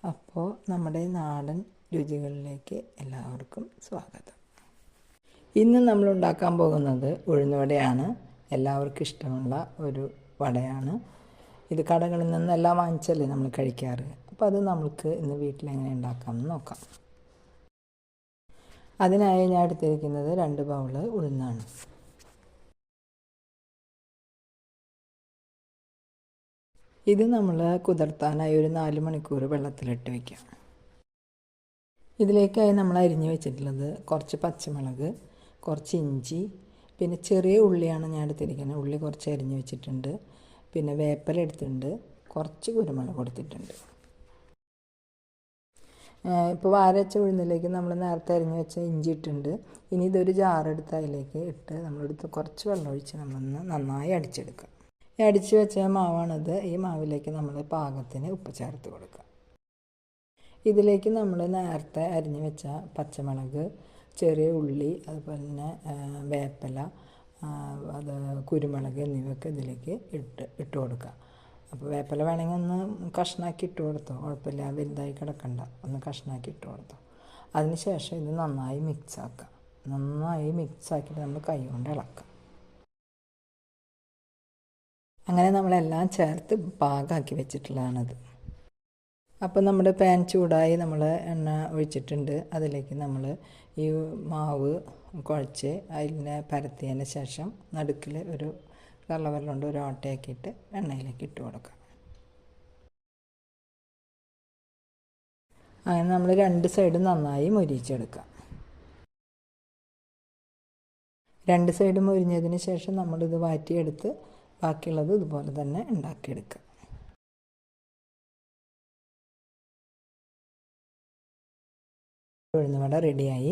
അപ്പോൾ നമ്മുടെ നാടൻ രുചികളിലേക്ക് എല്ലാവർക്കും സ്വാഗതം. ഇന്ന് നമ്മൾ ഉണ്ടാക്കാൻ പോകുന്നത് ഉഴുന്നുവടയാണ്. എല്ലാവർക്കും ഇഷ്ടമുള്ള ഒരു വടയാണ്. ഇത് കടകളിൽ നിന്നെല്ലാം വാങ്ങിച്ചല്ലേ നമ്മൾ കഴിക്കാറ്. അപ്പോൾ അത് നമുക്ക് ഇന്ന് വീട്ടിലെങ്ങനെ ഉണ്ടാക്കാമെന്ന് നോക്കാം. അതിനായി ഞാൻ എടുത്തിരിക്കുന്നത് 2 ബൗൾ ഉഴുന്നാണ്. ഇത് നമ്മൾ കുതിർത്താനായി ഒരു 4 മണിക്കൂർ വെള്ളത്തിലിട്ട് വയ്ക്കാം. ഇതിലേക്കായി നമ്മൾ അരിഞ്ഞു വെച്ചിട്ടുള്ളത് കുറച്ച് പച്ചമുളക്, കുറച്ച് ഇഞ്ചി, പിന്നെ ചെറിയ ഉള്ളിയാണ് ഞാൻ എടുത്തിരിക്കുന്നത്. ഉള്ളി കുറച്ച് അരിഞ്ഞു വെച്ചിട്ടുണ്ട്. പിന്നെ വേപ്പില എടുത്തിട്ടുണ്ട്, കുറച്ച് കുരുമുളക് കൊടുത്തിട്ടുണ്ട്. ഇപ്പോൾ വാരച്ച ഉഴുന്നിലേക്ക് നമ്മൾ നേരത്തെ അരിഞ്ഞു വെച്ച ഇഞ്ചി ഇട്ടിട്ടുണ്ട്. ഇനി ഇതൊരു ജാറെടുത്ത് അതിലേക്ക് ഇട്ട് നമ്മളെടുത്ത് കുറച്ച് വെള്ളം ഒഴിച്ച് നമ്മളൊന്ന് നന്നായി അടിച്ചെടുക്കുക. ഈ അടിച്ച് വെച്ച മാവാണിത്. ഈ മാവിലേക്ക് നമ്മൾ പാകത്തിന് ഉപ്പ് ചേർത്ത് കൊടുക്കുക. ഇതിലേക്ക് നമ്മൾ നേരത്തെ അരിഞ്ഞു വെച്ച പച്ചമുളക്, ചെറിയ ഉള്ളി, അതുപോലെ തന്നെ വേപ്പില, അത് കുരുമുളക് എന്നിവയൊക്കെ ഇതിലേക്ക് ഇട്ട് കൊടുക്കുക. അപ്പോൾ വേപ്പില വേണമെങ്കിൽ ഒന്ന് കഷ്ണാക്കി ഇട്ട് കൊടുത്തോ, കുഴപ്പമില്ല, വലുതായി കിടക്കണ്ട, ഒന്ന് കഷ്ണാക്കി ഇട്ട് കൊടുത്തോ. അതിന് ശേഷം ഇത് നന്നായി മിക്സാക്കുക. നന്നായി മിക്സാക്കിയിട്ട് നമ്മൾ കൈ കൊണ്ട് ഇളക്കുക. അങ്ങനെ നമ്മളെല്ലാം ചേർത്ത് പാകമാക്കി വെച്ചിട്ടുള്ളതാണത്. അപ്പോൾ നമ്മുടെ പാൻ ചൂടായി നമ്മൾ എണ്ണ ഒഴിച്ചിട്ടുണ്ട്. അതിലേക്ക് നമ്മൾ ഈ മാവ് കുഴച്ച് അതിനെ പരത്തിയതിന് ശേഷം നടുക്കിൽ ഒരു കള്ളവെള്ളം കൊണ്ട് ഒരു ഓട്ടയാക്കിയിട്ട് എണ്ണയിലേക്ക് ഇട്ട് കൊടുക്കുക. അങ്ങനെ നമ്മൾ 2 സൈഡും നന്നായി മൊരിച്ചെടുക്കുക. 2 സൈഡും മൊരിഞ്ഞതിന് ശേഷം നമ്മളിത് വാറ്റിയെടുത്ത് ബാക്കിയുള്ളത് ഇതുപോലെ തന്നെ ഉണ്ടാക്കിയെടുക്കുക. ഉഴുന്നുവട റെഡിയായി.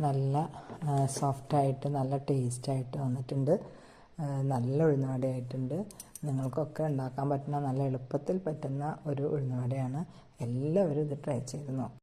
നല്ല സോഫ്റ്റായിട്ട് നല്ല ടേസ്റ്റായിട്ട് വന്നിട്ടുണ്ട്. നല്ല ഉഴുന്നുവടയായിട്ടുണ്ട്. നിങ്ങൾക്കൊക്കെ ഉണ്ടാക്കാൻ പറ്റുന്ന, നല്ല എളുപ്പത്തിൽ പറ്റുന്ന ഒരു ഉഴുന്നുവടയാണ്. എല്ലാവരും ഇത് ട്രൈ ചെയ്ത് നോക്കും.